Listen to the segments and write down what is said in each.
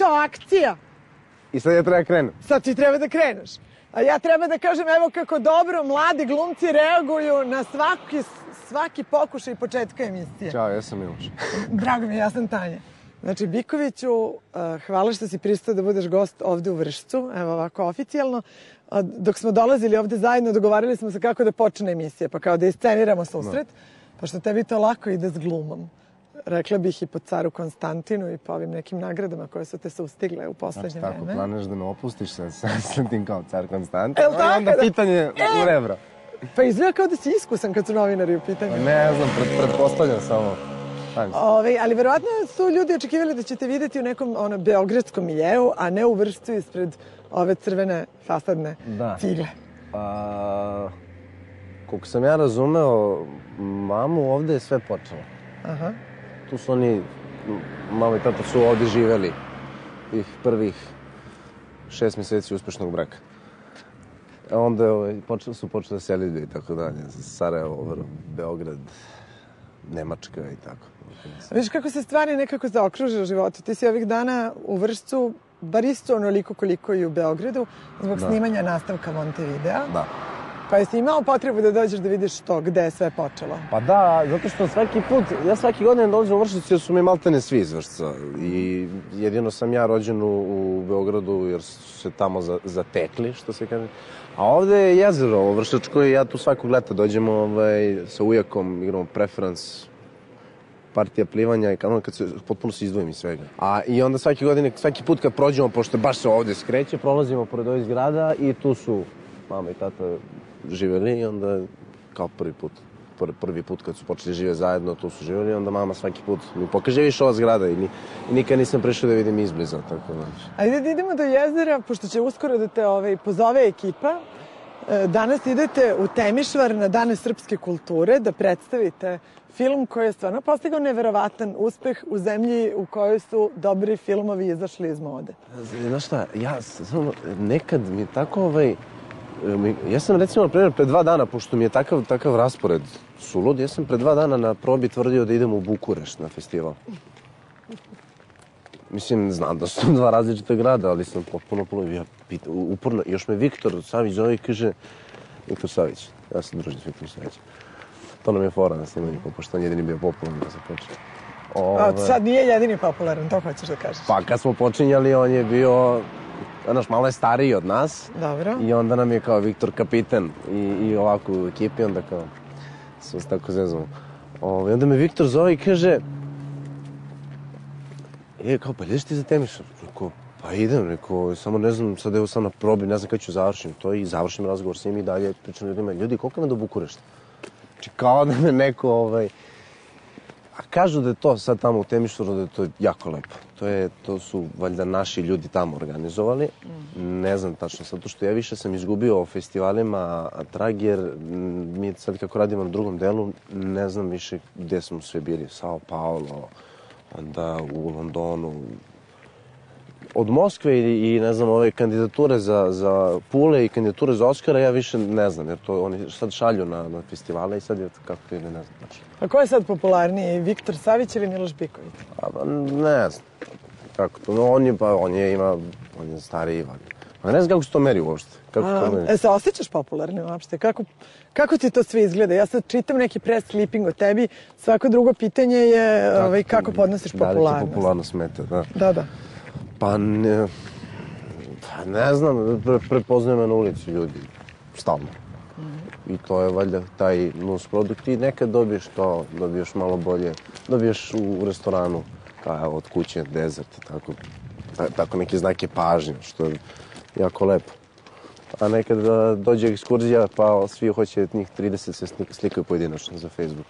posao akcija. I sad ja treba krenem. Sad ti treba da kreneš. A ja treba da kažem, evo kako dobro mladi glumci reaguju na svaki pokušaj početka emisije. Ćao, ja sam Miloš. Drago mi, ja sam Tanja. Znači, Bikoviću, hvala što si pristao da budeš gost ovde u Vršcu, evo ovako oficijalno. Dok smo dolazili ovde zajedno, dogovarali smo se kako da počne emisija, pa kao da isceniramo susret, pošto tebi to lako ide s glumom. Rekla bih i po caru Konstantinu i po ovim nekim nagradama koje su te sustigle u poslednje vreme. Znači, tako planiraš da me opustiš sa tim kao car Konstantin, tako? Onda pitanje u rebra. Pa izgleda kao da si iskusan kad su novinari u pitanju. Ne znam, pretpostavljam samo. Ali verovatno su ljudi očekivali da ćete videti u nekom beogradskom miljeu, a ne u Vršcu ispred ove crvene fasadne cigle. Koliko sam ja razumeo, mamu ovde je sve počelo. Aha. Tu su oni, mama i tata su ovde živeli tih prvih 6 meseci uspešnog braka. A onda su počeli da se ljude i tako dalje. Sarajevo, Beograd, Nemačka i tako. Viš kako se stvari nekako zaokruže u životu. Ti si ovih dana u Vršcu, bar isto onoliko koliko i u Beogradu, zbog snimanja nastavka Montevidea. Da. Pa jesi imao potrebu da dođeš da vidiš to, gde je sve počelo? Pa da, zato što svaki put, ja svaki godin dolazim u Vršac jer su mi maltene svi iz Vršca. I jedino sam ja rođen u Beogradu jer su se tamo zatekli, što se kaže. A ovde je jezero ovo Vršačko i ja tu svakog leta dođemo sa ujakom, igramo preferans, partija plivanja i kad se potpuno se izdvojim iz svega. I onda svaki put kad prođemo, pošto baš se ovde skreće, prolazimo pored ovih zgrada i tu su mama i tata živeli i onda kao prvi put kad su počeli žive zajedno, tu su živeli i onda mama svaki put mi pokaže više ova zgrada i nikad nisam prešao da vidim izbliza, tako da. Ajde da idemo do jezera, pošto će uskoro da te pozove ekipa. Danas idete u Temišvar na Dane srpske kulture da predstavite film koji je stvarno postigao neverovatan uspeh u zemlji u kojoj su dobri filmovi izašli iz mode. Znaš šta, ja nekad mi je tako ja sam recimo, na primjer, pre 2 dana, pošto mi je takav raspored sulud, ja sam pre 2 dana na probi tvrdio da idem u Bukurešt na festival. Mislim, znam da su 2 različita grada, ali sam potpuno uporno. Još me Viktor Savić zove i kaže, Viktor Savić, ja sam družim s Viktorom Savićem. To nam je fora na snimanju, pošto on jedini bio popularan da se počne. Sad nije jedini popularan, to hoćeš da kažeš. Pa kad smo počinjali, on je bio, znaš, malo je stariji od nas. Dobro. I onda nam je kao Viktor kapitan i ovako u ekipi, onda kao smo se tako zezamo. Onda me Viktor zove i kaže, kao, pa ideš ti za Temišvar? Rekao, pa idem, rekao, samo ne znam, sad evo sam na probi, ne znam kada ću završim to i završim razgovor s njim i dalje pričam ljudima, ljudi, koliko me do Bukurešta? Znači, kao da me neko, A kažu da je to sad tamo u Temišvaru, da je to jako lepo. To su valjda naši ljudi tamo organizovali. Ne znam tačno, zato što ja više sam izgubio o festivalima trag, jer mi sad kako radimo na drugom delu, ne znam više gde smo sve bili. Sao Paulo, onda u Londonu. Od Moskve i ne znam, ove kandidature za Pule i kandidature za Oskara, ja više ne znam, jer to oni sad šalju na festivale i sad je kako to ide, ne znam tačno. A ko je sad popularniji, Viktor Savić ili Miloš Biković? Ne znam. Kako to? On je stariji valjda. Ne znam kako se to meri uopšte. Se osjećaš popularni uopšte? Kako ti to sve izgleda? Ja sad čitam neki press clipping o tebi. Svako drugo pitanje je kako podnosiš popularnost. Da li ti popularnost smeta, da. Da. Pa ne znam, prepoznaju me na ulici ljudi, stalno. I to je valjda taj nus produkt i nekad dobiješ to, dobiješ malo bolje, dobiješ u restoranu, kao od kuće, dezert i tako neke znake pažnje, što je jako lepo. A nekad dođe ekskurzija, pa svi hoće njih 30 se slikaju pojedinačno za Facebook.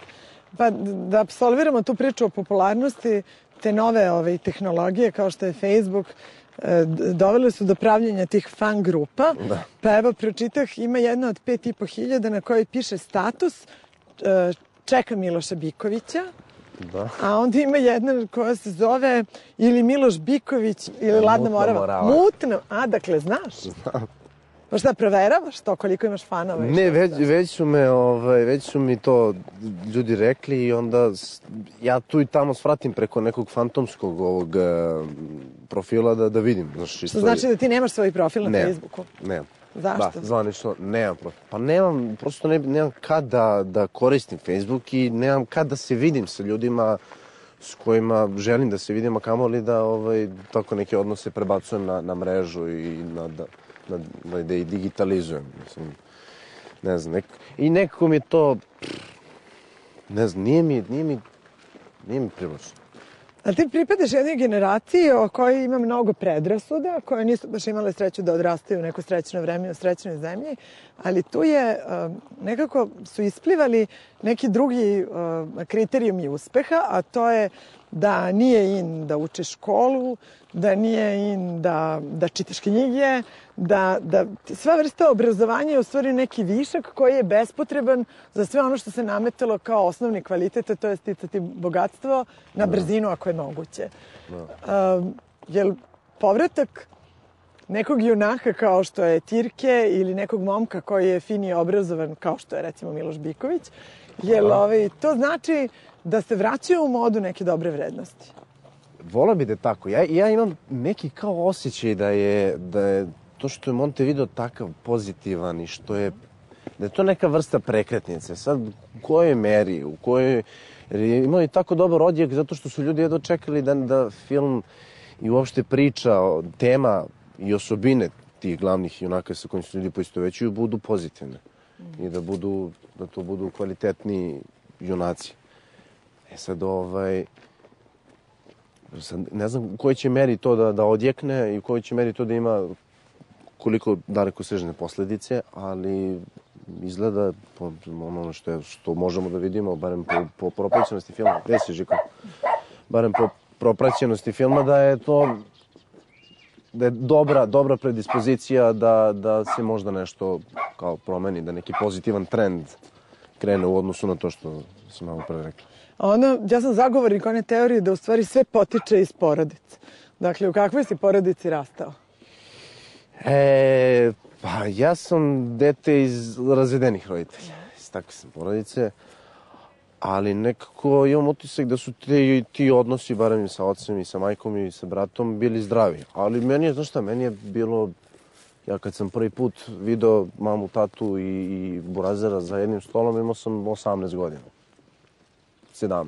Pa da apsolviramo tu priču o popularnosti, te nove tehnologije kao što je Facebook, dovele su do pravljenja tih fan grupa. Pa evo, pročitah, ima jedna od 5.500 na kojoj piše status čeka Miloša Bikovića. Da. A onda ima jedna koja se zove ili Miloš Biković ili Ladna Morava. Mutna. Dakle, znaš? Znam. Pa šta, proveravaš to koliko imaš fanova? Ne, već su mi to ljudi rekli i onda ja tu i tamo svratim preko nekog fantomskog ovog profila da vidim. Što znači da ti nemaš svoj profil na Facebooku? Nemam. Zašto? Da, zvanično nemam profil. Pa nemam kad da koristim Facebook i nemam kad da se vidim sa ljudima s kojima želim da se vidim, a kamoli da tako neke odnose prebacujem na mrežu i da ih digitalizujem. Mislim, ne znam, i nekako mi je to, ne znam, nije mi privlačno. Ali ti pripadaš jednoj generaciji o kojoj ima mnogo predrasuda, koje nisu baš imale sreću da odrastaju u neko srećno vreme u srećnoj zemlji, ali tu je, nekako su isplivali neki drugi kriterijumi uspeha, a to je da nije in da učiš školu, da nije in da čitaš knjige, da sva vrsta obrazovanja je u stvari neki višak koji je bespotreban za sve ono što se nametalo kao osnovni kvalitet, a to je sticati bogatstvo na brzinu ako je moguće. Jel povratak nekog junaka kao što je Tirke ili nekog momka koji je fin i obrazovan kao što je recimo Miloš Biković, jel to znači da se vraćaju u modu neke dobre vrednosti? Voleo bi da je tako. Ja imam neki kao osjećaj da je to što je Montevideo takav pozitivan i da je to neka vrsta prekretnice. Sad, u kojoj meri, jer je imao i tako dobar odjek zato što su ljudi jedno čekali da film i uopšte priča, tema i osobine tih glavnih junaka sa kojim su ljudi poistovećuju budu pozitivne. I da to budu kvalitetni junaci. Sad, ne znam u kojoj će meri to da odjekne i u kojoj će meri to da ima koliko dalekosežne posledice, ali izgleda ono što možemo da vidimo, barem po propraćenosti filma, gde si Žiko? Barem po propraćenosti filma da je dobra predispozicija da se možda nešto kao promeni, da neki pozitivan trend krene u odnosu na to što sam malo pre rekla. Ja sam zagovornik one teorije da u stvari sve potiče iz porodice. Dakle, u kakvoj si porodici rastao? Pa ja sam dete iz razvedenih roditelja, iz takve sam porodice, ali nekako imam utisak da su ti odnosi, barem i sa ocem i sa majkom i sa bratom, bili zdravi. Ali meni je bilo, ja kad sam prvi put video mamu, tatu i burazera za jednim stolom, imao sam 18 godina. 17.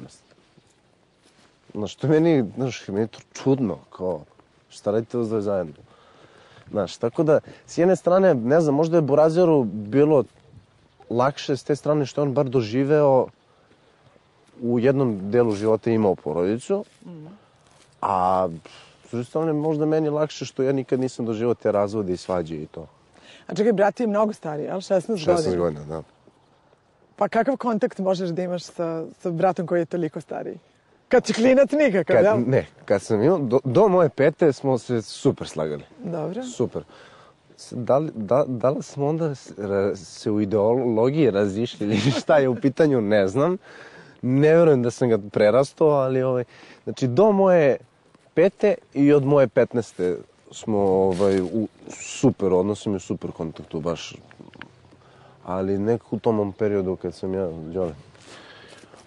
Znaš, meni je to čudno, kao, šta radite uz dvoje zajedno? Znaš, tako da, s jedne strane, ne znam, možda je Burazeru bilo lakše s te strane što je on bar doživeo u jednom delu života imao porodicu, a s druge strane možda meni lakše što ja nikad nisam doživao te razvode i svađe i to. A čekaj, brat je mnogo stariji, ali 16 godina? 16 godina, da. Pa kakav kontakt možeš da imaš sa bratom koji je toliko stariji? Kad si klinac nikakav, jel? Ne, kad sam imao, do moje 5. smo se super slagali. Dobro. Super. Da li smo onda se u ideologiji razišli ili šta je u pitanju, ne znam. Ne verujem da sam ga prerastao, ali znači do moje 5. i od moje 15. smo u super odnosima i u super kontaktu, baš. Ali nekako u tom mom periodu kad sam ja, Đole,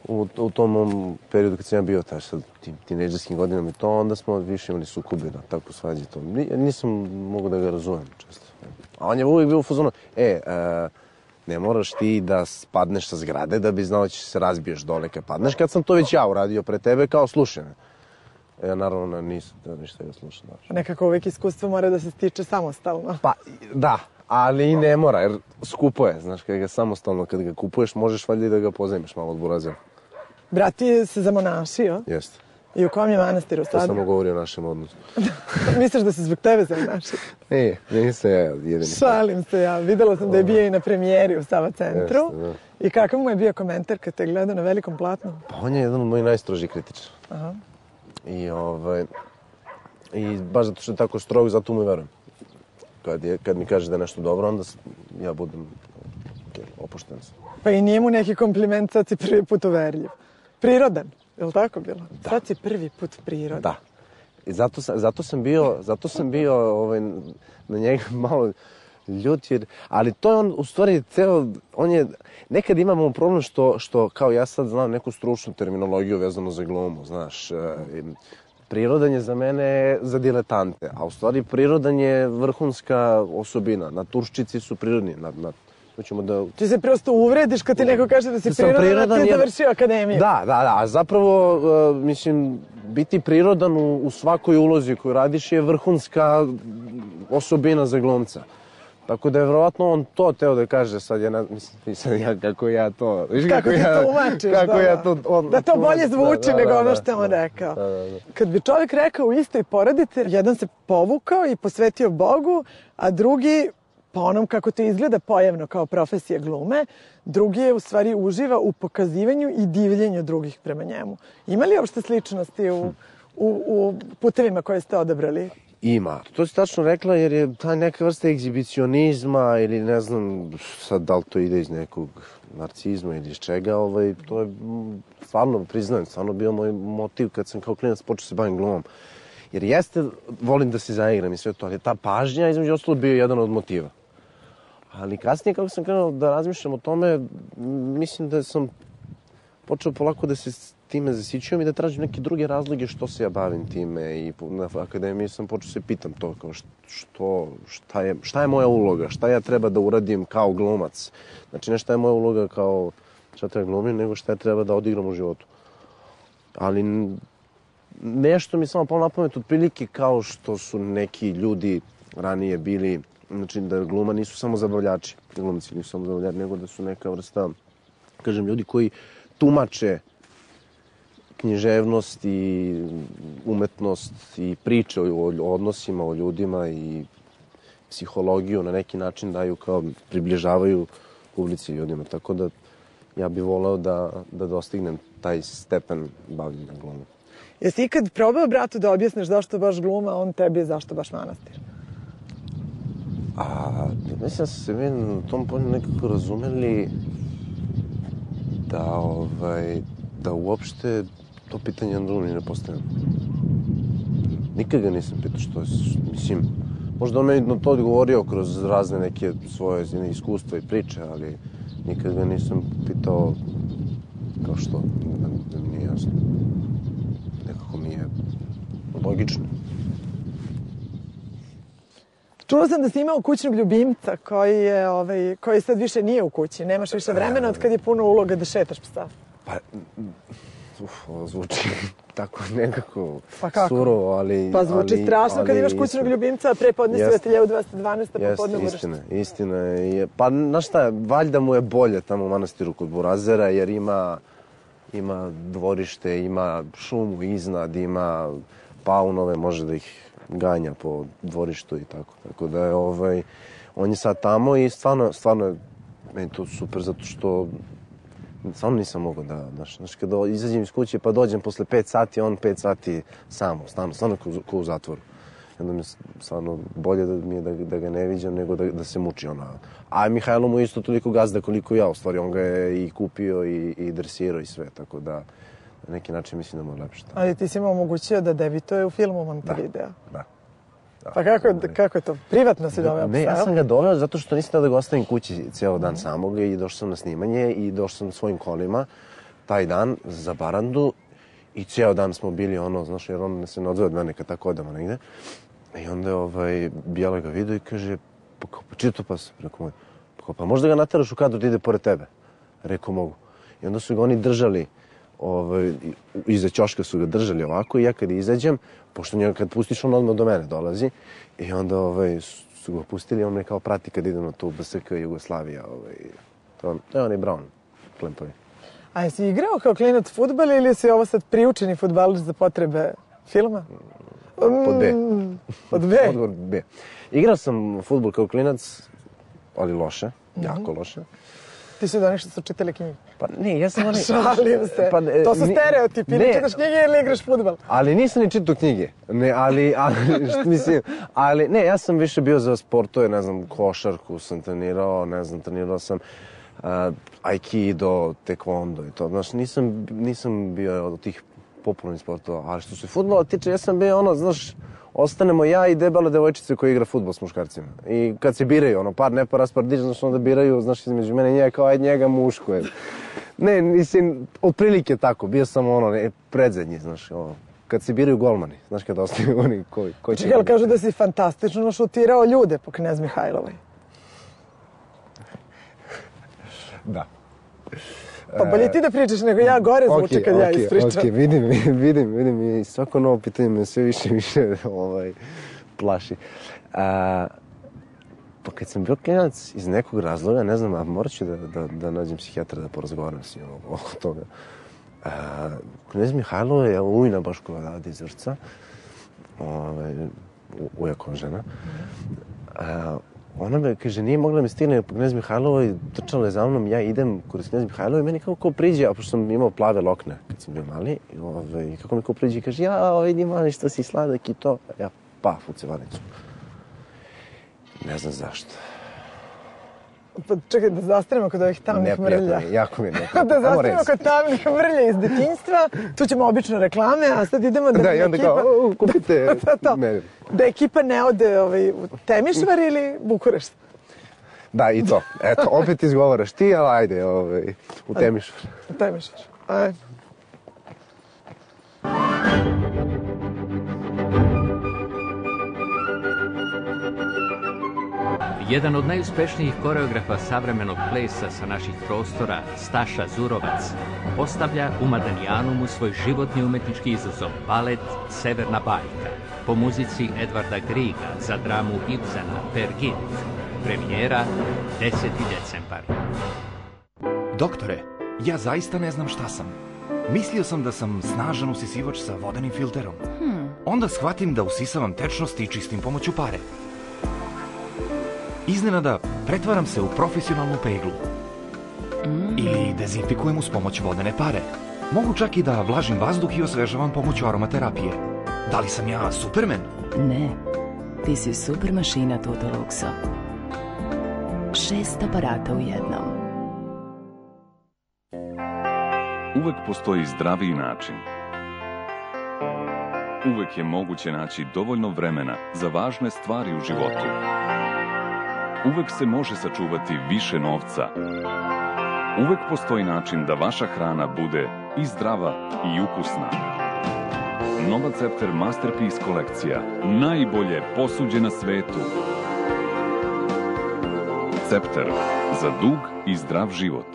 u tom mom periodu kad sam ja bio sad tinejdžerskim godinama i to, onda smo više imali sukobe na takvu svađi to. Nisam mogu da ga razumem često. A on je uvijek bio u fazonu, ne moraš ti da spadneš sa zgrade da bi znao da će se razbiješ dole kad padneš, kad sam to već ja uradio pre tebe kao slušaj me. Ja naravno nisam ništa ga slušao. Nekako uvijek iskustvo mora da se stiče samostalno. Pa, da. Ali i ne mora, jer skupo je, znaš, kad ga samostalno, kad ga kupuješ, možeš valjda i da ga pozajmiš malo od Burazera. Brat ti se zamonašio? Jeste. I u kom je manastiru sad? To samo govori o našem odnosu. Misliš da se zbog tebe zamonašio? Nisam ja jedini. Šalim se ja, videla sam da je bio i na premijeri u Sava centru. Jeste, da. I kakav mu je bio komentar kad te gledao na velikom platnu? Pa on je jedan od mojih najstrožih kritičara. Aha. I baš zato što je tako strog, zato mu i verujem. Kad mi kaže da je nešto dobro, onda ja budem opušten. Pa i nije mu neki kompliment, sad si prvi put uverljiv. Prirodan, je li tako bilo? Da. Sad si prvi put prirodan. Da. I zato sam bio na njega malo ljut jer, ali to je on, u stvari, on je, nekad imamo problem što kao ja sad znam neku stručnu terminologiju vezano za glumu, znaš, prirodan je za mene za diletante, a u stvari prirodan je vrhunska osobina, naturščici su prirodni, Ti se prosto uvrediš kad ti neko kaže da si prirodan, a ti završio akademiju. Da, a zapravo, mislim, biti prirodan u svakoj ulozi koju radiš je vrhunska osobina za glumca. Tako da je verovatno on to teo da kaže, sad ja kako ja to... Kako ti to umačiš, da to bolje zvuči nego ono što je on rekao. Kad bi čovjek rekao u istoj porodici, jedan se povukao i posvetio Bogu, a drugi, po onom kako to izgleda pojavno kao profesija glume, drugi je u stvari uživa u pokazivanju i divljenju drugih prema njemu. Ima li uopšte sličnosti u putevima koje ste odabrali? Ima. To si tačno rekla jer je ta neka vrsta egzibicionizma ili ne znam sad da li to ide iz nekog narcizma ili iz čega, to je stvarno, priznajem, stvarno bio moj motiv kad sam kao klinac počeo se bavim glumom. Jer jeste, volim da se zaigram i sve to, ali ta pažnja između ostalo bio jedan od motiva. Ali kasnije kako sam krenuo da razmišljam o tome, mislim da sam počeo polako da se time zasićujem i da tražim neke druge razloge što se ja bavim time i na akademiji sam počeo se pitam to kao šta je moja uloga, šta ja treba da uradim kao glumac. Znači ne šta je moja uloga kao šta treba glumim, nego šta ja treba da odigram u životu. Ali nešto mi samo palo na pamet otprilike kao što su neki ljudi ranije bili, znači da gluma nisu samo zabavljači, glumci nisu samo zabavljači, nego da su neka vrsta, kažem, ljudi koji tumače književnost i umetnost i priče o odnosima, o ljudima i psihologiju na neki način daju kao približavaju publici i ljudima. Tako da ja bih voleo da dostignem taj stepen bavljenja glumom. Jesi ikad probao bratu da objasniš zašto baš gluma, a on tebi zašto baš manastir? Mislim da se mi na tom polju nekako razumeli da uopšte to pitanje na drugom ne postavljam. Nikad ga nisam pitao što je, mislim, možda on meni na to odgovorio kroz razne neke svoje iskustva i priče, ali nikad ga nisam pitao kao što, da mi nije jasno. Nekako mi je logično. Čula sam da si imao kućnog ljubimca koji sad više nije u kući. Nemaš više vremena od kad je puno uloga da šetaš psa. Pa, ovo zvuči tako nekako surovo, ali... Pa zvuči strašno kad imaš kućnog ljubimca, a pre podne si Vatiljevu 212, a popodne u Vršcu. Istina je. Pa, znaš šta, valjda mu je bolje tamo u manastiru kod Burazera, jer ima dvorište, ima šumu iznad, ima paunove, može da ih ganja po dvorištu i tako. Tako da je, on je sad tamo i stvarno je meni to super, zato što stvarno nisam mogao da, znaš, kada izađem iz kuće pa dođem posle 5 sati, on 5 sati samo, stvarno ko u zatvoru. I onda mi je stvarno bolje da ga ne viđam nego da se muči ona. A Mihajlo mu je isto toliko gazda koliko ja, u stvari on ga je i kupio i dresirao i sve, tako da na neki način mislim da mu je lepše. Ali ti si imao omogućio da debituje u filmu Montevideo. Da. Pa kako je to? Privatno si doveo psa? Ne, ja sam ga doveo zato što nisam da ga ostavim kući cijelo dan samog i došao sam na snimanje i došao sam svojim kolima taj dan za Barandu i cijelo dan smo bili znaš, jer on se ne odveo od mene kad tako odemo negde. I onda je Bijela ga vidio i kaže, pa čiji je to pas? Rekao moj, pa možda ga nateraš u kadru da ide pored tebe? Rekao mogu. I onda su ga oni držali, iza ćoška su ga držali ovako i ja kad izađem, pošto njega kad pustiš on odmah do mene dolazi i onda su ga pustili, on me kao prati kad idem na tu BSK Jugoslavija. To je onaj Brown, Klempovi. A jesi igrao kao klinac fudbal ili si ovo sad priučeni fudbaler za potrebe filma? Pod B. Pod B? Odgovor B. Igrao sam fudbal kao klinac, ali loše, jako loše. Ti si od onih što su čitali knjige? Pa ne, ja sam Šalim se. To su stereotipi, ne čitaš knjige ili igraš fudbal? Ali nisam ni čitao knjige. Ne, ali mislim, ne, ja sam više bio za sportove, ne znam, košarku sam trenirao sam aikido, taekwondo i to. Znaš, nisam bio od tih popularnih sportova. Ali što se fudbala tiče, ja sam bio ono, znaš, ostanemo ja i debele devojčice koji igra fudbal s muškarcima. I kad se biraju, ono, par ne par rasporediš, znaš, onda biraju, znaš, između mene i njega, kao, ajde njega muško je. Ne, mislim, otprilike tako, bio sam ono, predzadnji, znaš, ono, kad se biraju golmani, znaš, kad ostaju oni koji će... Čekaj, kažu da si fantastično šutirao ljude po Knez Mihajlovoj. Da. Pa bolje ti da pričaš nego ja, gore zvuče kad ja ispričam. Ok, vidim i svako novo pitanje me sve više plaši. Pa kad sam bio klinac, iz nekog razloga, ne znam, a morat ću da nađem psihijatra da porazgovaram s njim oko toga. Knez Mihajlova je ujna baš koja radi iz Vršca, ujako žena. Ona me, kaže, nije mogla da me stigne po Knez Mihajlovoj i trčala je za mnom, ja idem kroz Knez Mihajlova i meni kako priđe, a pošto sam imao plave lokne kad sam bio mali, i kako mi ko priđe i kaže, ja, vidi mali što si sladak i to, ja paf u cevanicu. Ne znam zašto. Pa čekaj, da zastanemo kod ovih tamnih mrlja. Jako mi je neprijatno. Da zastanemo kod tamnih mrlja iz detinjstva, tu ćemo obično reklame, a sad idemo da... Da, i onda kao, kupite meni. Da ekipa ne ode u Temišvar ili Bukurešt? Da, i to. Eto, opet izgovaraš ti, ali ajde, u Temišvar. U Temišvar, ajde. Jedan od najuspešnijih koreografa savremenog plesa sa naših prostora, Staša Zurovac, postavlja u Madanijanumu svoj životni umetnički izazov, balet Severna bajka, po muzici Edvarda Griega za dramu Ibsena Peer Gynt. Premijera 10. decembar. Doktore, ja zaista ne znam šta sam. Mislio sam da sam snažan usisivač sa vodenim filterom. Onda shvatim da usisavam tečnost i čistim pomoću pare. Iznenada pretvaram se u profesionalnu peglu. Ili dezinfikujem uz pomoć vodene pare. Mogu čak i da vlažim vazduh i osvežavam pomoću aromaterapije. Da li sam ja Superman? Ne, ti si super mašina Toto Luxo. 6 aparata u jednom. Uvek postoji zdraviji način. Uvek je moguće naći dovoljno vremena za važne stvari u životu. Uvek se može sačuvati više novca. Uvek postoji način da vaša hrana bude i zdrava i ukusna. Nova Cepter Masterpiece kolekcija. Najbolje posuđe na svetu. Cepter. Za dug i zdrav život.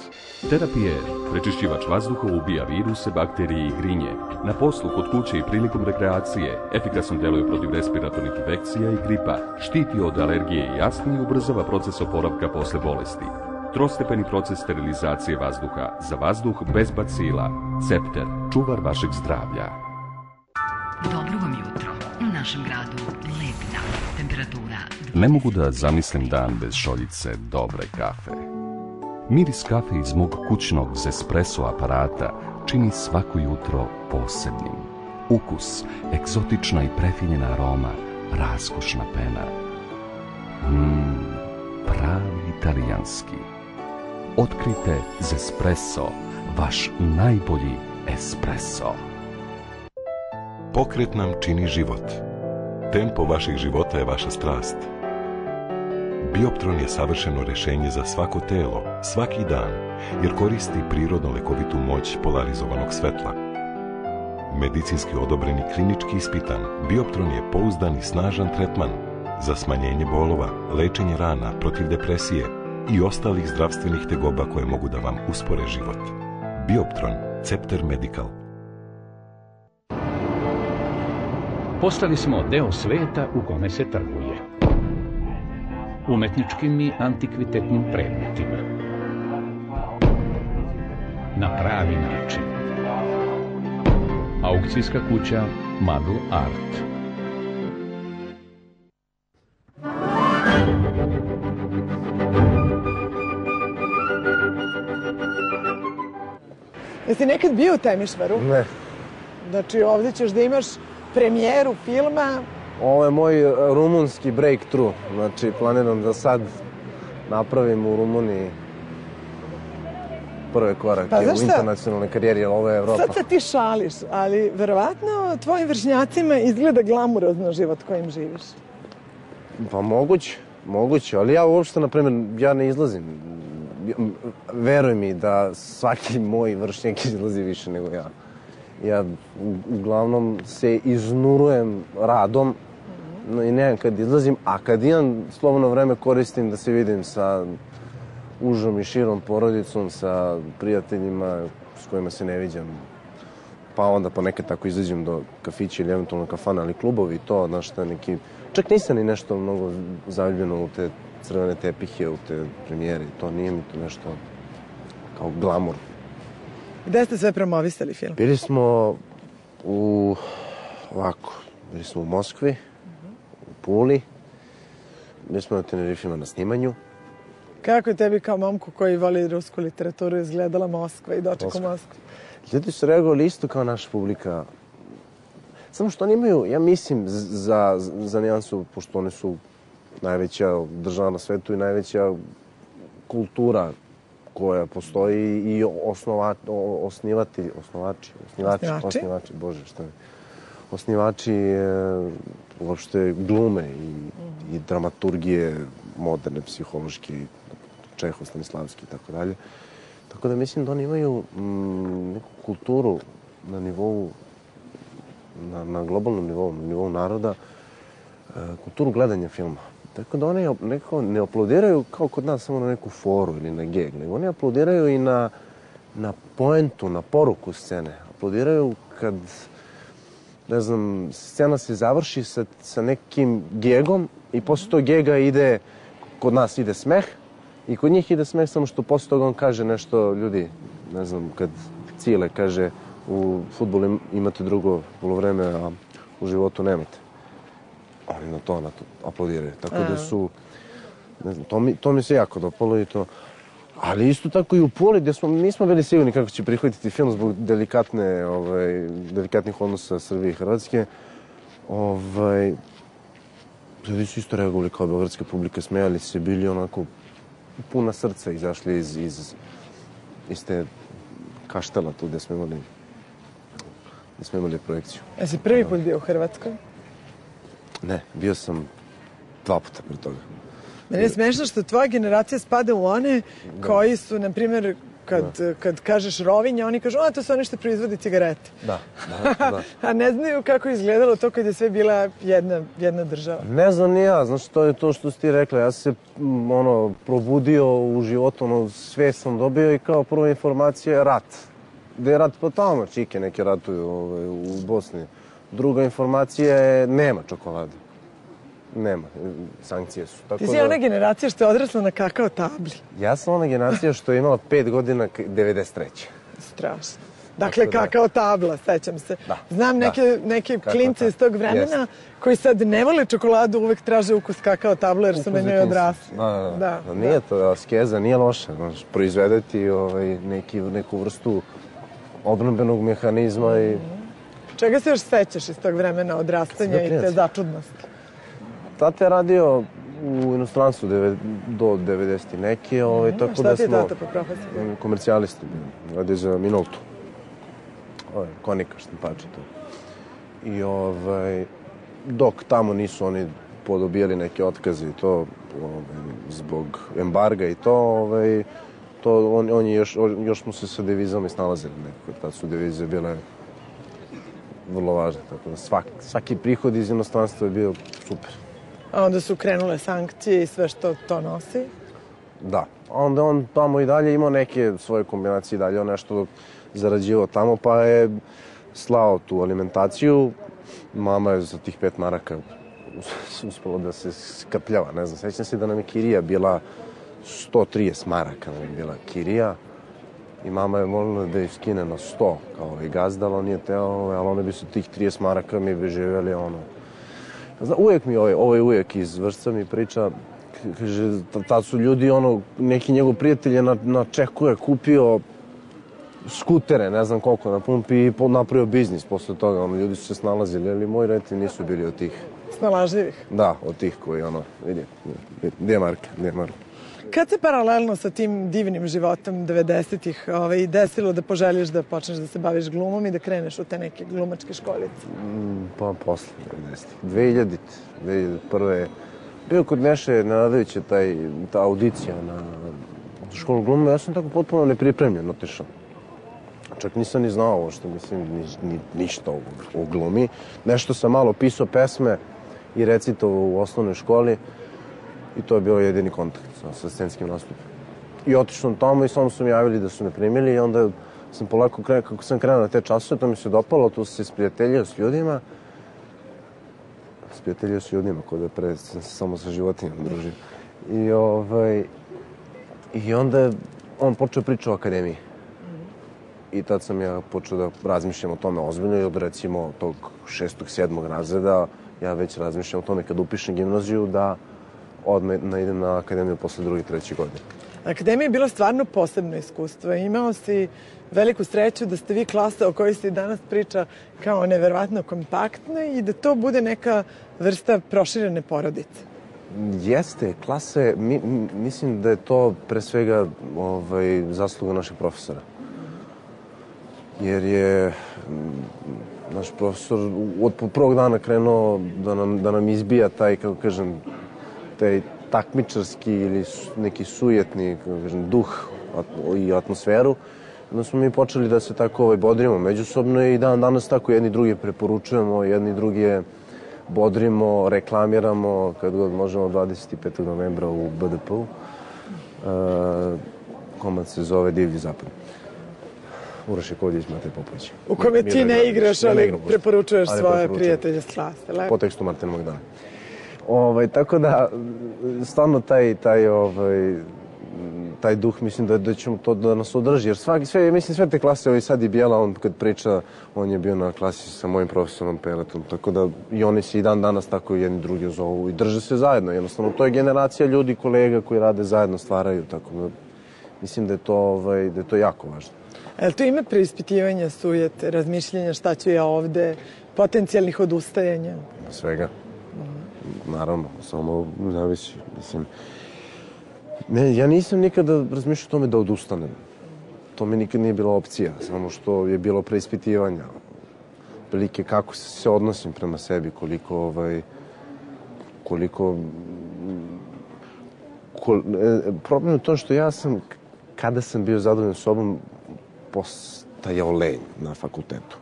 Terapijer, prečišćivač vazduha, ubija viruse, bakterije i grinje. Na poslu, kod kuće i prilikom rekreacije. Efikasno djeluje protiv respiratornih infekcija i gripa. Štiti od alergije i astme i ubrzava proces oporavka posle bolesti. Trostepeni proces sterilizacije vazduha. Za vazduh bez bacila. Cepter, čuvar vašeg zdravlja. Dobro vam jutro. U našem gradu lep dan. Temperatura... Ne mogu da zamislim dan bez šoljice dobre kafe. Miris kafe iz mog kućnog espresso aparata čini svako jutro posebnim. Ukus, egzotična i prefinjena aroma, raskošna pena. Pravi italijanski. Otkrite Zespresso, vaš najbolji espresso. Pokret nam čini život. Tempo vašeg života je vaša strast. Bioptron je savršeno rešenje za svako telo, svaki dan, jer koristi prirodno lekovitu moć polarizovanog svetla. Medicinski odobren i klinički ispitan, Bioptron je pouzdan i snažan tretman za smanjenje bolova, lečenje rana, protiv depresije i ostalih zdravstvenih tegoba koje mogu da vam uspore život. Bioptron, Cepter Medical. Postali smo deo sveta u kome se trguje. Umetničkim i antikvitetnim predmetima. Na pravi način. Aukcijska kuća Madl Art. Jesi nekad bio u Temišvaru? Ne. Znači ovdje ćeš da imaš premijeru filma. Ovo je moj rumunski breakthrough. Znači, planiram da sad napravim u Rumuniji prve korake u internacionalnoj karijeri, jer ovo je Evropa. Sad se ti šališ, ali verovatno tvojim vršnjacima izgleda glamurozno život kojim živiš. Pa moguće, ali ja uopšte, na primjer, ja ne izlazim. Veruj mi da svaki moj vršnjak izlazi više nego ja. Ja uglavnom se iznurujem radom i nemam kad izlazim, a kad imam slobodno vreme koristim da se vidim sa užom i širom porodicom, sa prijateljima s kojima se ne viđam. Pa onda ponekad tako izađem do kafića ili eventualno kafana, ali klubovi to, znaš šta, neki... Čak nisam ni nešto mnogo zaljubljeno u te crvene tepihe, u te premijere, to nije mi to nešto kao glamur. Gde ste sve promovisali film? Bili smo u Moskvi, u Puli, bili smo na Tenerifima na snimanju. Kako je tebi kao momku koji voli rusku literaturu izgledala Moskva i doček u Moskvi? Ljudi su reagovali isto kao naša publika. Samo što oni imaju, ja mislim, za nijansu, pošto oni su najveća država na svetu i najveća kultura koja postoji i osnivači uopšte glume i dramaturgije moderne, psihološke, Čehov, Stanislavski i tako dalje. Tako da mislim da oni imaju neku kulturu na nivou, na globalnom nivou, na nivou naroda, kulturu gledanja filma. Tako da oni nekako ne aplaudiraju kao kod nas samo na neku foru ili na geg, nego oni aplaudiraju i na poentu, na poruku scene. Aplaudiraju kad, ne znam, scena se završi sa nekim gegom i posle tog gega ide, kod nas ide smeh i kod njih ide smeh samo što posle toga on kaže nešto, ljudi, ne znam, kad Cile kaže u fudbalu imate drugo polovreme, a u životu nemate. Oni na to aplaudiraju. Tako da su, ne znam, to mi se jako dopalo i to. Ali isto tako i u Puli, gde nismo bili sigurni kako će prihvatiti film zbog delikatnih odnosa Srbije i Hrvatske. Ljudi su isto reagovali kao beogradska publika, smejali se, bili onako puna srca, izašli iz te kaštela tu gde smo imali projekciju. Jesi prvi put bio u Hrvatskoj? Ne, bio sam 2 puta pre toga. Meni je smešno što tvoja generacija spada u one koji su, na primjer, kad kažeš rovinja, oni kažu, to su oni što proizvode cigarete. Da. A ne znaju kako je izgledalo to kad je sve bila jedna država. Ne znam ni ja, znaš, to je to što si ti rekla. Ja se probudio u životu, sve sam dobio i kao prva informacija je rat. Gde je rat? Pa tamo čike neke ratuju u Bosni. Druga informacija je nema čokolade. Nema, sankcije su. Ti si ona generacija što je odrasla na kakao tabli. Ja sam ona generacija što je imala 5 godina 93. Strašno. Dakle, kakao tabla, sećam se. Znam neke klince iz tog vremena koji sad ne vole čokoladu, uvek traže ukus kakao tabla jer su na njoj odrasli. Da. Nije to askeza, nije loše. Proizvedeti neku vrstu odbrambenog mehanizma i... Čega se još sećaš iz tog vremena odrastanja i te začudnosti? Tata je radio u inostranstvu do 90. neke, tako da smo... Šta ti je tata po profesiji? Komercijalisti. Radio za Minoltu. Konika, štampači to. I dok tamo nisu oni podobijali neke otkaze i to zbog embarga i to, oni još smo se sa devizama snalazili nekako. Tad su devize bile vrlo važne, tako da svaki prihod iz inostranstva je bio super. A onda su krenule sankcije i sve što to nosi? Da. Onda on tamo i dalje imao neke svoje kombinacije, dalje on nešto zarađivao tamo, pa je slao tu alimentaciju. Mama je za tih 5 maraka uspela da se skrpljava, ne znam. Sećam se da nam je kirija bila 130 maraka, nam je bila kirija. I mama je molila da je skine na 100, kao i gazda, ali on nije teo, ali onda bi su tih 30 maraka mi bi živjeli Uvijek mi ovaj uvijek iz Vršca mi priča, kaže, tad su ljudi, neki njegov prijatelj je na Čeku je kupio skutere, ne znam koliko, na pumpi i napravio biznis posle toga, ljudi su se snalazili, ali moji roditelji nisu bili od tih. Snalažljivih? Da, od tih koji, vidi, gdje je Marka? Kad se paralelno sa tim divnim životom 90-ih desilo da poželiš da počneš da se baviš glumom i da kreneš u te neke glumačke školice? Pa posle 90-ih. 2001. je bio kod Neše Nenadavića ta audicija na školu glume. Ja sam tako potpuno nepripremljen otišao. Čak nisam ni znao ovo što ništa o glumi. Nešto sam malo pisao pesme i recitovao u osnovnoj školi i to je bio jedini kontakt sa scenskim nastupom. I otišao tamo i samo su mi javili da su me primili i onda sam polako kako sam krenuo na te časove, to mi se dopalo, tu sam se sprijateljio s ljudima. Sprijateljio s ljudima, kod da pre sam se samo sa životinjama družio. I onda on počeo priča o akademiji. I tad sam ja počeo da razmišljam o tome ozbiljno i od recimo tog 6. 7. razreda ja već razmišljam o tome kad upišem gimnaziju da odmah idem na akademiju posle 2. i 3. godine. Akademija je bilo stvarno posebno iskustvo. Imao si veliku sreću da ste vi klasa o kojoj se i danas priča kao neverovatno kompaktna i da to bude neka vrsta proširene porodice. Jeste, klase, mislim da je to pre svega zasluga našeg profesora. Jer je naš profesor od prvog dana krenuo da nam izbija taj, kako kažem, taj takmičarski ili neki sujetni, kako kažem, duh i atmosferu. Onda smo mi počeli da se tako bodrimo međusobno i danas tako jedni drugi preporučujemo, jedni drugi bodrimo, reklamiramo kad god možemo 25. novembra u BDP-u. Komad se zove Divlji zapad. Uroš Kodić, Matej Popović. U kome ti ne igraš, ali preporučuješ svoje prijatelje s klase. Po tekstu Martina Magdana. Tako da, stvarno taj duh, mislim da ćemo to da nas održi. Jer sve te klase, sad i Bijela, on kad priča, on je bio na klasi sa mojim profesorom Peletom. Tako da i oni se i dan danas tako jedni drugi zovu i drže se zajedno. Jednostavno, to je generacija ljudi, kolega koji rade zajedno, stvaraju. Tako da, mislim da je to jako važno. Je li tu ima preispitivanja, sujete, razmišljenja šta ću ja ovde, potencijalnih odustajanja? Svega. Naravno, samo zavisi. Ja nisam nikada razmišljao o tome da odustanem. To mi nikad nije bila opcija, samo što je bilo preispitivanja. Prilike kako se odnosim prema sebi, problem je to što ja sam, kada sam bio zadovoljan sobom, postajao lenj na fakultetu.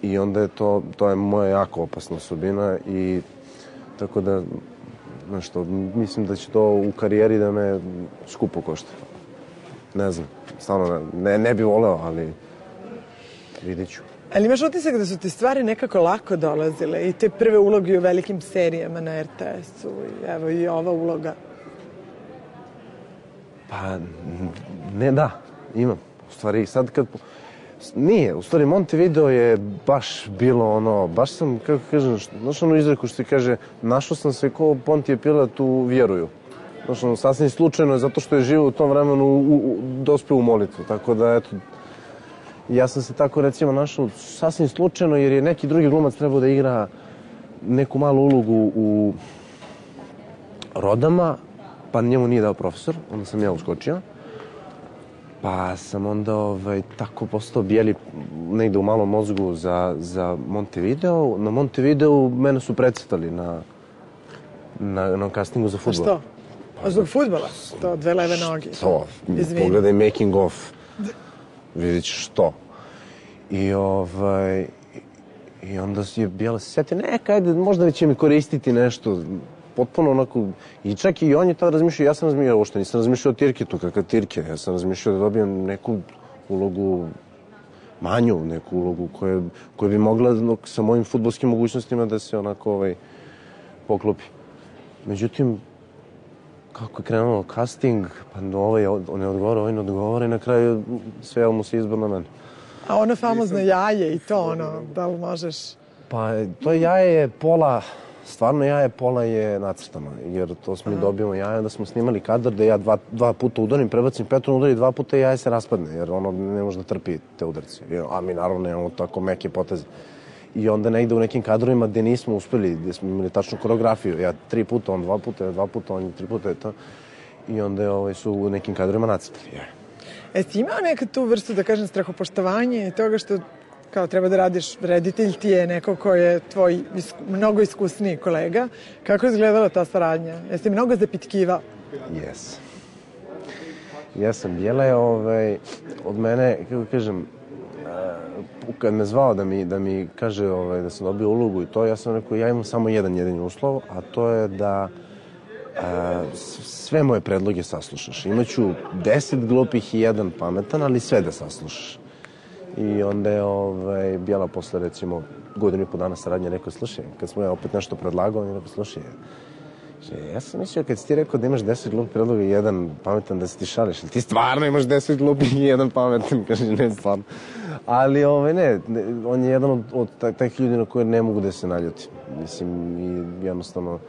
I onda je to je moja jako opasna osobina i tako da, nešto, mislim da će to u karijeri da me skupo košta. Ne znam, stvarno ne bi voleo, ali vidit ću. Ali imaš utisak da su ti stvari nekako lako dolazile i te prve uloge u velikim serijama na RTS-u i evo i ova uloga? Pa, ne, da, imam. U stvari, sad kad... Nije, u stvari, Montevideo je baš bilo baš sam, kako kažem, znaš onu izreku što ti kaže, našao sam se ko Pontije Pilat u vjeruju. Znaš, sasvim slučajno je zato što je živo u tom vremenu dospeo u molitvu, tako da, eto, ja sam se tako, recimo, našao sasvim slučajno jer je neki drugi glumac trebao da igra neku malu ulogu u Rodama, pa njemu nije dao profesor, onda sam ja uskočio. Pa sam onda tako postao bijeli negde u malom mozgu za Montevideo. Na Montevideu mene su precrtali na castingu za fudbal. A što? A zbog fudbala? To, 2 leve noge. To, pogledaj making of. Vidjet ćeš što. I onda je Bijela se sjetio, neka, ajde, možda će mi koristiti nešto. Potpuno onako, i čak i on je tada razmišljao, ja sam razmišljao, ovo što nisam razmišljao o Tirketu, kakav Tirke, ja sam razmišljao da dobijem neku ulogu manju, neku ulogu koja bi mogla sa mojim fudbalskim mogućnostima da se onako poklopi. Međutim, kako je krenuo casting, pa on ne odgovara i na kraju sve mu se izbor na mene. A ono famozno jaje i to da li možeš? Pa to jaje je pola... Stvarno jaje pola je nacrtano, jer to mi dobijemo jaje da smo snimali kadar da ja dva puta udarim, prebacim Petru, udari 2 puta i jaje se raspadne, jer ono ne može da trpi te udarce. A mi naravno nemamo tako meke poteze. I onda negde u nekim kadrovima gde nismo uspeli, gde smo imali tačnu koreografiju, ja 3 puta, on 2 puta, ja 2 puta, on 3 puta, i onda su u nekim kadrovima nacrtali. Ti imao nekad tu vrstu, da kažem, strahopoštovanje i toga što kao treba da radiš, reditelj ti je neko ko je tvoj mnogo iskusniji kolega. Kako je izgledala ta saradnja? Jesi mnogo zapitkivao? Jesam. Bijela je od mene, kako kažem, kad me zvao da mi kaže da sam dobio ulogu i to, ja sam rekao, ja imam samo jedan jedini uslov, a to je da sve moje predloge saslušaš. Imaću 10 glupih i 1 pametan, ali sve da saslušaš. I onda je Bijela posle, recimo, 1.5 godina saradnje rekao, slušaj, kad smo ja opet nešto predlagao, on je rekao, slušaj, ja sam mislio kad si ti rekao da imaš 10 glupih predloga i 1 pametan da se ti šališ, ali ti stvarno imaš 10 glupih i 1 pametan, kaže, ne, stvarno. Ali ne, on je jedan od takvih ljudi na koje ne mogu da se naljuti. Mislim, i jednostavno,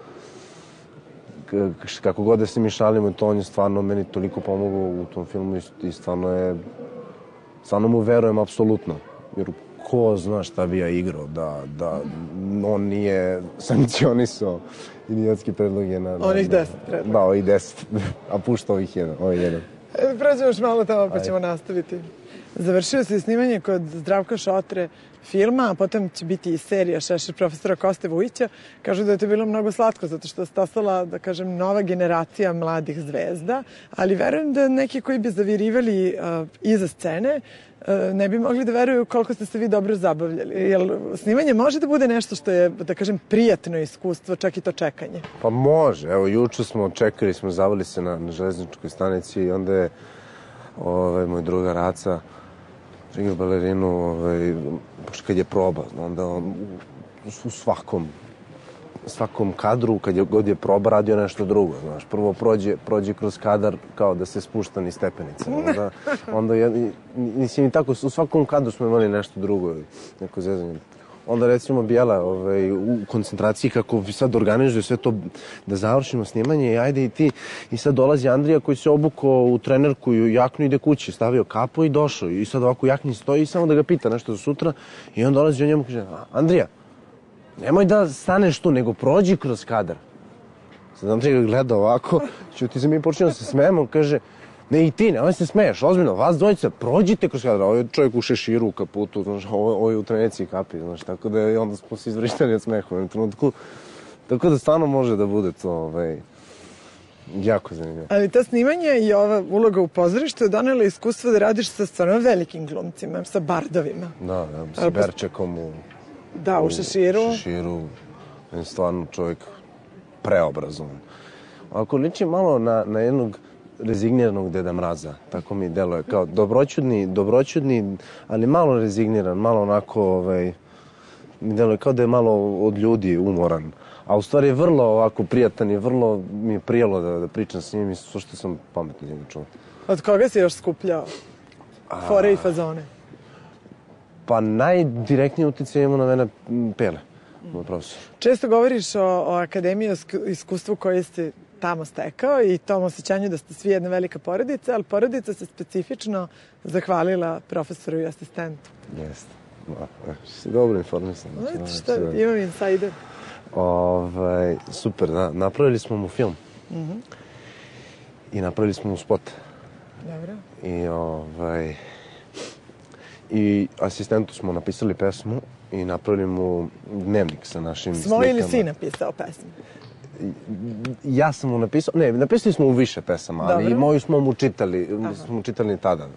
kako god da se mi šalimo, to on je stvarno meni toliko pomogao u tom filmu i stvarno mu verujem apsolutno. Jer ko zna šta bi ja igrao da on nije sankcionisao idiotski predloge na... Onih 10 predloga. Da, ovih 10, a pušta ovih 1. Prođemo još malo tamo pa ćemo nastaviti. Završio si snimanje kod Zdravka Šotre filma, a potom će biti i serija Šešir profesora Koste Vujića. Kažu da je to bilo mnogo slatko, zato što je stasala, da kažem, nova generacija mladih zvezda, ali verujem da neki koji bi zavirivali iza scene ne bi mogli da veruju koliko ste se vi dobro zabavljali. Jer snimanje može da bude nešto što je, da kažem, prijatno iskustvo, čak i to čekanje. Pa može. Evo, juče smo čekali, zavali se na železničkoj stanici i onda je moj druga Raca igrao balerinu, kad je proba, onda u svakom kadru, kad je god je proba, radio nešto drugo, znaš. Prvo prođe kroz kadar kao da se spušta niz stepenice. Onda mislim i tako, u svakom kadru smo imali nešto drugo, neko zezanje. Onda recimo Bijela u koncentraciji kako sad organizuje sve to da završimo snimanje i ajde i ti. I sad dolazi Andrija koji se obukao u trenerku i u jaknu, ide kući, stavio kapu i došao. I sad ovako u jakni stoji i samo da ga pita nešto za sutra. I on dolazi, on njemu kaže, Andrija, nemoj da staneš tu, nego prođi kroz kadar. Sad Andrija ga gleda ovako, čuti se mi počinjamo se smijemo, kaže, ne i ti, nemoj se smeješ, ozbiljno, vas dvojica, prođite kroz kadar. Ovo je čovjek u šeširu, u kaputu, znaš, ovo je u trenici i kapi, znaš, tako da je onda smo se izvrištali od smeha u jednom trenutku. Tako da stvarno može da bude to, jako zanimljivo. Ali to snimanje i ova uloga u pozorištu je donela iskustvo da radiš sa stvarno velikim glumcima, sa bardovima. Da, sa Berčekom u Šeširu. U Šeširu, stvarno čovjek preobrazovan. Ako liči malo na jednog rezigniranog Deda Mraza, tako mi deluje, kao dobroćudni, ali malo rezigniran, malo onako, mi deluje kao da je malo od ljudi umoran. A u stvari je vrlo ovako prijatan i vrlo mi je prijelo da pričam s njim i sve što sam pametno njega čuo. Od koga si još skupljao fore i fazone? Pa najdirektniji utjecaj ima na mene Pele, moj profesor. Često govoriš o akademiji, o iskustvu koje ste tamo stekao i tom osjećanju da ste svi jedna velika porodica, ali porodica se specifično zahvalila profesoru i asistentu. Jeste. Si dobro informisan. Šta, imam insajder. Super, da. Napravili smo mu film. I napravili smo mu spot. Dobro. I asistentu smo napisali pesmu i napravili mu dnevnik sa našim slikama. Smo ili si napisao pesmu? Ja sam mu napisao, ne, napisali smo mu više pesama, ali moju smo mu čitali tada.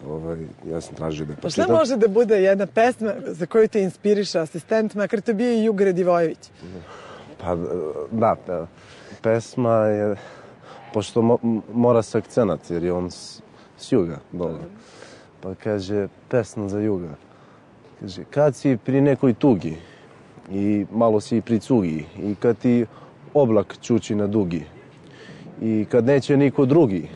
Ja sam tražio da je počitam. Šta može da bude jedna pesma za koju te inspiriše asistent, makar to bio i Jugre Divojević? Pa, da, pesma je, pošto mora se akcenat, jer je on s juga dole. Pa kaže, pesma za juga. Kaže, kad si pri nekoj tugi i malo si pri cugi i kad ti oblak čuči na dugi i kad neće niko drugi,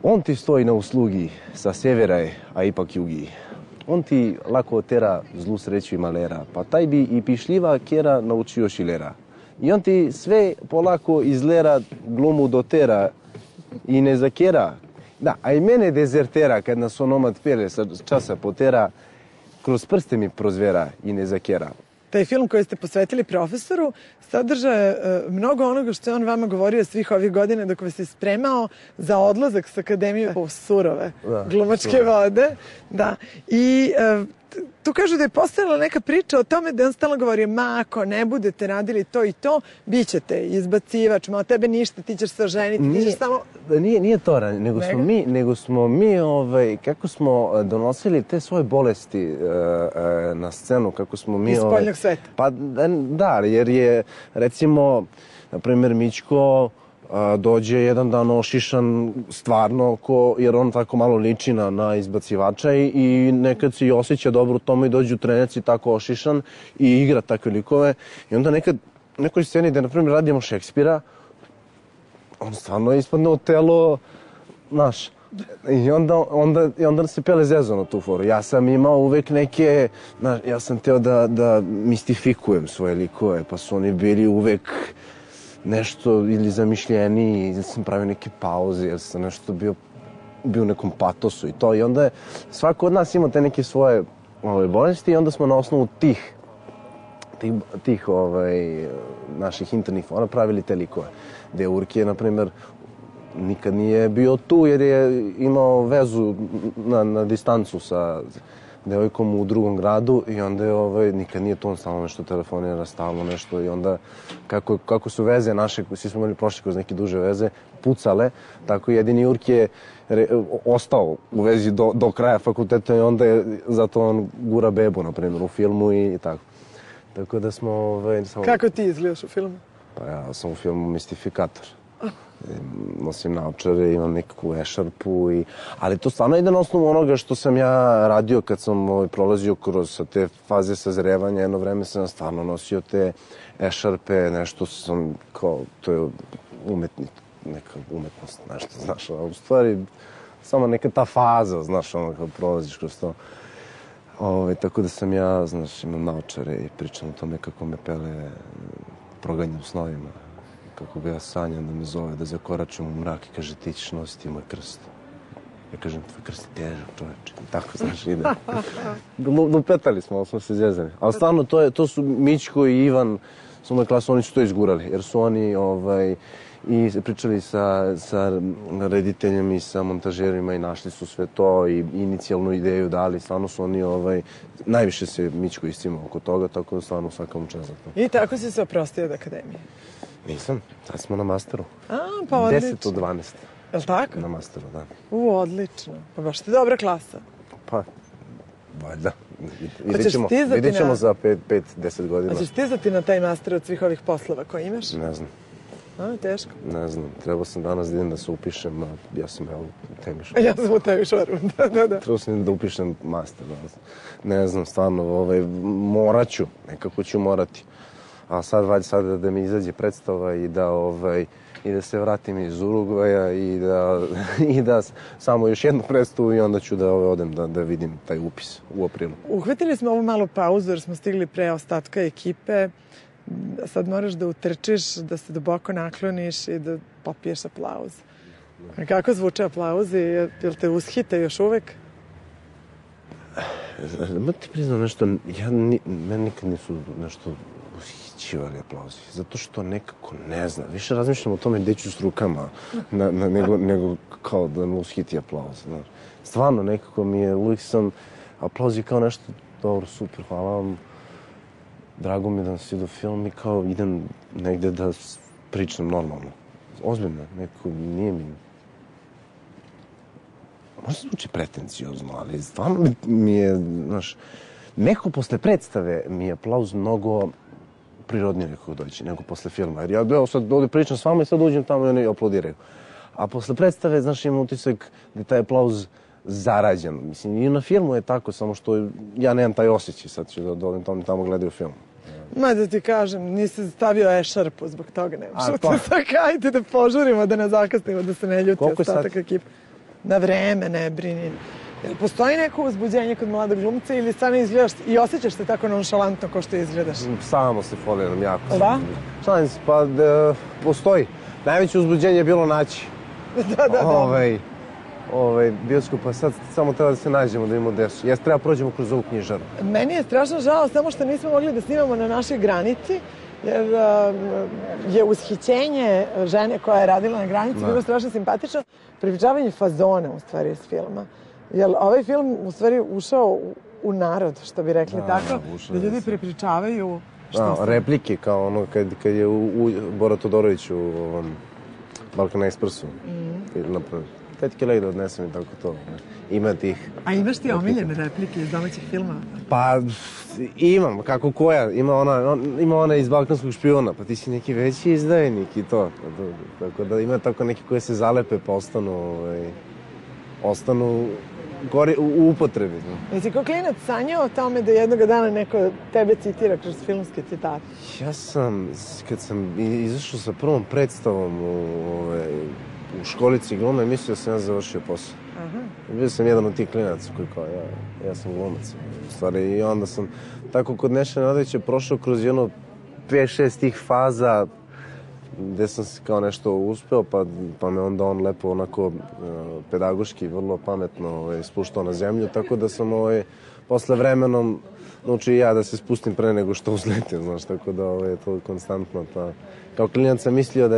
on ti stoji na uslugi, sa sjevera je, a ipak jugi. On ti lako otera zlu sreću i malera, pa taj bi i pišljiva kjera naučio Šilera. I on ti sve polako izlera glumu dotera i ne zakjera. Da, a i mene dezertera kad nas onomad pere sa časa potera, kroz prste mi prozvera i ne zakjera. taj film koji ste posvetili profesoru sadrža mnogo onoga što je on vama govorio svih ovih godina dok vas je spremao za odlazak s akademije po surove glumačke vode. Da. I tu kažu da je postojala neka priča o tome da je on stalno govorio, ma ako ne budete radili to i to, bit ćete izbacivač, ma od tebe ništa, ti ćeš se oženiti, ti ćeš samo... Nije to, nego smo mi, kako smo donosili te svoje bolesti na scenu, kako smo mi... Iz spoljnog sveta. Pa da, jer je, recimo, na primjer, Mićko dođe jedan dan ošišan stvarno, jer on tako malo liči na izbacivača i nekad se i osjeća dobro u tome i dođe u trenac i tako ošišan i igra takve likove. I onda nekad u nekoj sceni gde, na primjer, radimo Šekspira, on stvarno ispadne u telo, znaš, i onda se Pele zezao na tu foru. Ja sam imao uvek neke, znaš, ja sam teo da mistifikujem svoje likove, pa su oni bili uvek nešto ili zamišljeniji, ili sam pravio neke pauze, jer sam nešto bio u nekom patosu i to. I onda je svako od nas imao te neke svoje bolesti i onda smo na osnovu tih naših internih fora pravili te likove. Gde Urki je, na primjer, nikad nije bio tu jer je imao vezu na distancu sa devojkom u drugom gradu i onda je nikad nije tu, on stalno nešto telefonira, stalno nešto i onda kako su veze naše, svi smo imali prošli kroz neke duže veze, pucale, tako jedini Jurk je ostao u vezi do kraja fakulteta i onda je zato on gura bebu, na primjer, u filmu i tako. Tako da smo... Kako ti izgledaš u filmu? Pa ja sam u filmu mistifikator. Nosim naočare, imam nekakvu ešarpu, ali to stvarno ide na osnovu onoga što sam ja radio kad sam prolazio kroz te faze sazrevanja. Jedno vreme sam stvarno nosio te ešarpe, nešto sam kao, to je neka umetnost, nešto, znaš, u stvari samo neka ta faza, znaš, ono, kao prolaziš kroz to. Tako da sam ja, znaš, imam naočare i pričam o tome kako me Pele proganja u snovima. Kako ga ja sanjam da me zove, da zakoračim u mrak i kaže ti ćeš nositi moj krst. Ja kažem, tvoj krst je težak, čoveče. Tako, znaš, ide. Lupetali smo, ali smo se zjezali. Ali stvarno, to su Mićko i Ivan, su moje klase, oni su to izgurali. Jer su oni i pričali sa rediteljima i sa montažerima i našli su sve to i inicijalnu ideju dali. Stvarno su oni, najviše se Mićko iscimao oko toga, tako da stvarno svakamu čast za to. I tako si se oprostio od akademije? Nisam, sad smo na masteru. Pa odlično. 10 od 12. Je li tako? Na masteru, da. Odlično. Pa baš ti dobra klasa. Pa, valjda. Vidjet ćemo za 5-10 godina. Hoćeš stizati na taj master od svih ovih poslova koje imaš? Ne znam. Teško. Ne znam, trebao sam danas da idem da se upišem, a ja sam u Temišvaru. Ja sam u Temišvaru, da. Trebao sam da upišem master. Ne znam, stvarno, morat ću, nekako ću morati. A sad da mi izađe predstava i da se vratim iz Urugvaja i da samo još jednu predstavu i onda ću da odem da vidim taj upis u aprilu. Uhvatili smo ovu malu pauzu jer smo stigli pre ostatka ekipe. Sad moraš da utrčiš, da se duboko nakloniš i da popiješ aplauz. Kako zvuče aplauzi? Jel te ushite još uvek? Da ti priznam nešto, meni nikad nisu nešto ushićivali aplauzi. Zato što nekako ne znam. Više razmišljam o tome gde ću s rukama nego kao da me ushiti aplauz. Stvarno, nekako mi je, uvijek sam aplauzi kao nešto dobro, super, hvala vam. Drago mi je da sam vidio film i kao idem negde da pričam normalno. Ozbiljno, nekako nije mi... Možda zvuči pretenciozno, ali stvarno mi je, znaš, neko posle predstave mi je aplauz mnogo prirodnije nekako doći, nego posle filma. Jer ja sad ovdje pričam s vama i sad uđem tamo i oni aplaudiraju. A posle predstave, znaš, imam utisak da je taj aplauz zarađen. Mislim, i na filmu je tako, samo što ja nemam taj osjećaj. Sad ću da odem tamo gledaju film. Ma da ti kažem, nisi stavio ešarpu, zbog toga nemaš utisak. Ajde da požurimo, da ne zakasnimo, da se ne ljuti ostatak ekipa. Na vreme, ne brini. Jel postoji neko uzbuđenje kod mladog glumca ili stvarno izgledaš i osjećaš se tako nonšalantno kao što izgledaš? Samo se foliram jako. Da? Šalim se, pa postoji. Najveće uzbuđenje je bilo naći. Da. bioskopa, sad samo treba da se nađemo, da vidimo gde su. Treba prođemo kroz ovu knjižaru. Meni je strašno žao samo što nismo mogli da snimamo na našoj granici, jer je ushićenje žene koja je radila na granici bilo strašno simpatično. Pripričavanje fazona, u stvari, iz filma. Jer ovaj film, u stvari, ušao u narod, što bi rekli tako, da ljudi prepričavaju što se... Replike, kao ono kad je Bora Todorović u Balkan Ekspresu napravio. 5 kila da odnesem i tako to. Ima tih... A imaš ti omiljene replike iz domaćih filma? Pa, imam, kako koja. Ima ona iz Balkanskog špijuna, pa ti si neki veći izdajnik i to. Tako da ima tako neki koje se zalepe pa ostanu u upotrebi. Jesi kao klinac sanjao o tome da jednog dana neko tebe citira kroz filmske citate? Ja sam, kad sam izašao sa prvom predstavom u školici glume, mislio da sam ja završio posao. Bio sam jedan od tih klinaca koji kao, ja sam glumac. U stvari, i onda sam tako kod Neše Nedovića prošao kroz jedno 5-6 tih faza gde sam se kao nešto uspeo, pa me onda on lepo onako pedagoški, vrlo pametno spuštao na zemlju, tako da sam posle vremenom naučio i ja da se spustim pre nego što uzletim, znaš, tako da je to konstantno. Kao klinac sam mislio da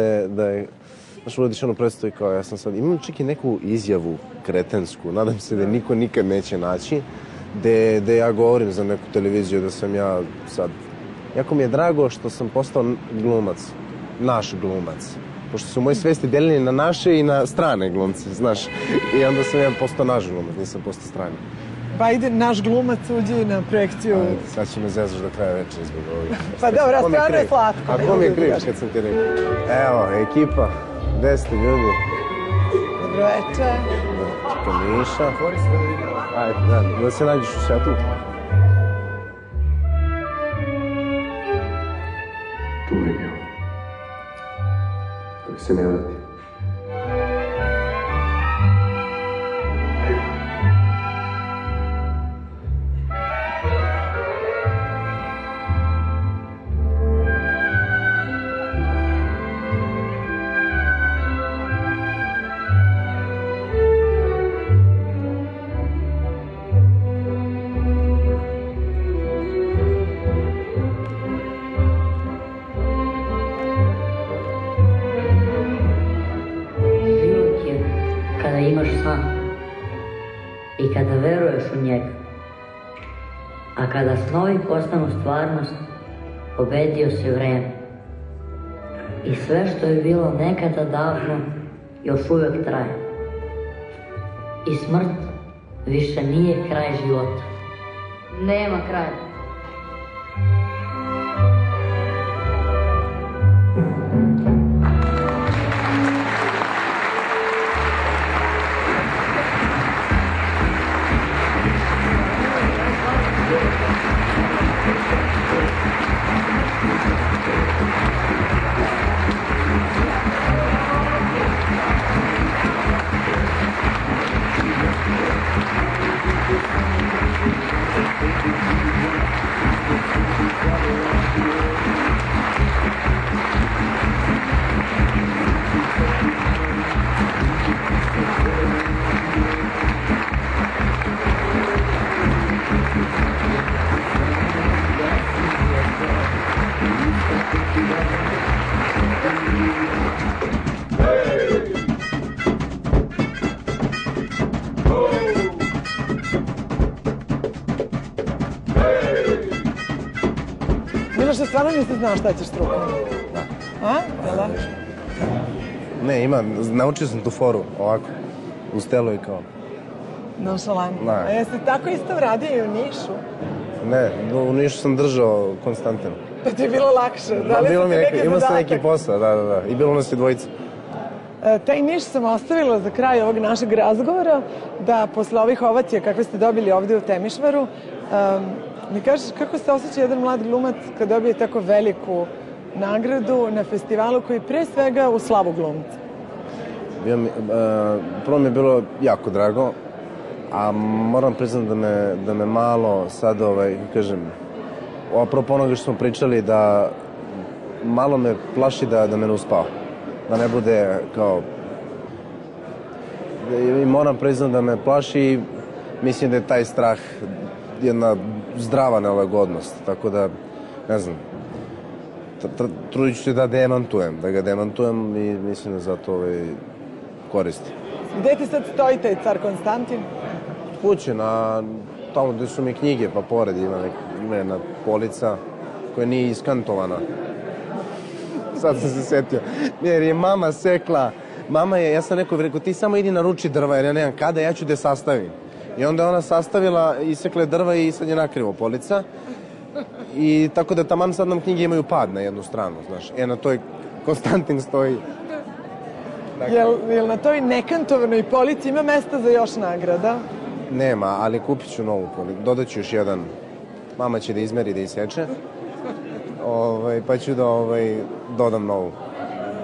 je znaš, uradiš ono predstavu i kao ja sam sad, imam čak i neku izjavu kretensku, nadam se da niko nikad neće naći, gde ja govorim za neku televiziju da sam ja sad, jako mi je drago što sam postao glumac, naš glumac, pošto su moji svesti deljeni na naše i na strane glumce, znaš, i onda sam ja postao naš glumac, nisam postao strani. Pa ide naš glumac uđi na projekciju. Sad će me zezaš do kraja večera zbog ovih. Pa dobro, stvarno je slatko. A ko mi je kriv kad sam ti rekao? Evo, ekipa, gde ste ljudi? Dobro večer. Čekaj Miša. Ajde, da se nađeš u svetu. Tu je bio. Dok se ne vrati. I kada veruješ u njega, a kada snovi postanu stvarnost, pobedio si vreme. I sve što je bilo nekada davno, još uvek traje. I smrt više nije kraj života. Nema kraja. Miloše, stvarno nisi znao šta ćeš strukom? Da. A? Da? Ne, naučio sam tu foru, ovako, uz telo i kao. Nonšalantno. A jesi tako isto radio i u Nišu? Ne, u Nišu sam držao konstantno. Pa ti je bilo lakše? Imao sam neki posao, da. I bilo nas je dvojica. Taj Niš sam ostavila za kraj ovog našeg razgovora, da posle ovih ovacija kakve ste dobili ovde u Temišvaru, mi kažeš kako se osjeća jedan mlad glumac kad dobije tako veliku nagradu na festivalu koji pre svega u slavu glumca? Prvo mi je bilo jako drago, a moram priznati da me malo sad, kažem, apropo onoga što smo pričali, da malo me plaši da me ne uspava. Da ne bude kao... i moram priznati da me plaši i mislim da je taj strah jedna zdrava nelagodnost, tako da, ne znam, trudit ću se da ga demantujem i mislim da zato koristi. Gde ti sad stoji taj car Konstantin? Kuće, tamo gde su mi knjige, pa pored ima jedna polica koja nije iskantovana. Sad sam se setio, jer je mama sekla, ja sam rekao, ti samo idi naruči drva, jer ja nemam kada, ja ću da je sastavim. I onda je ona sastavila, isekla drva i sad je nakrivo polica. I tako da taman sad nam knjige imaju pad na jednu stranu, znaš. Na toj Konstantin stoji. Jel na toj nekantovanoj polici ima mesta za još nagrada? Nema, ali kupit ću novu policu. Dodat ću još jedan. Mama će da izmeri da iseče. Pa ću da dodam novu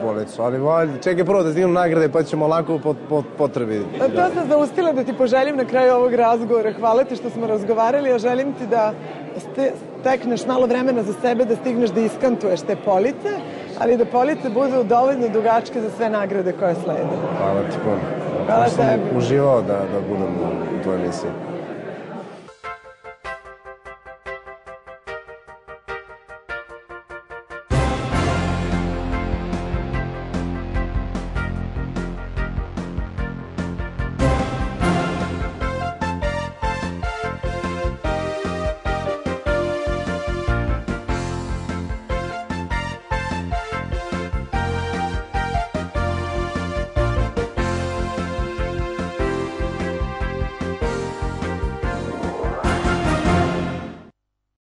policu. Ali čekaj prvo da stignu nagrade pa ćemo lako po potrebi. To sam zaustila da ti poželim na kraju ovog razgovora. Hvala ti što smo razgovarali, a želim ti da stekneš malo vremena za sebe, da stigneš da iskantuješ te police, ali da police budu dovoljno dugačke za sve nagrade koje slede. Hvala ti puno. Hvala tebi. Uživao da budem u tvojoj emisiji.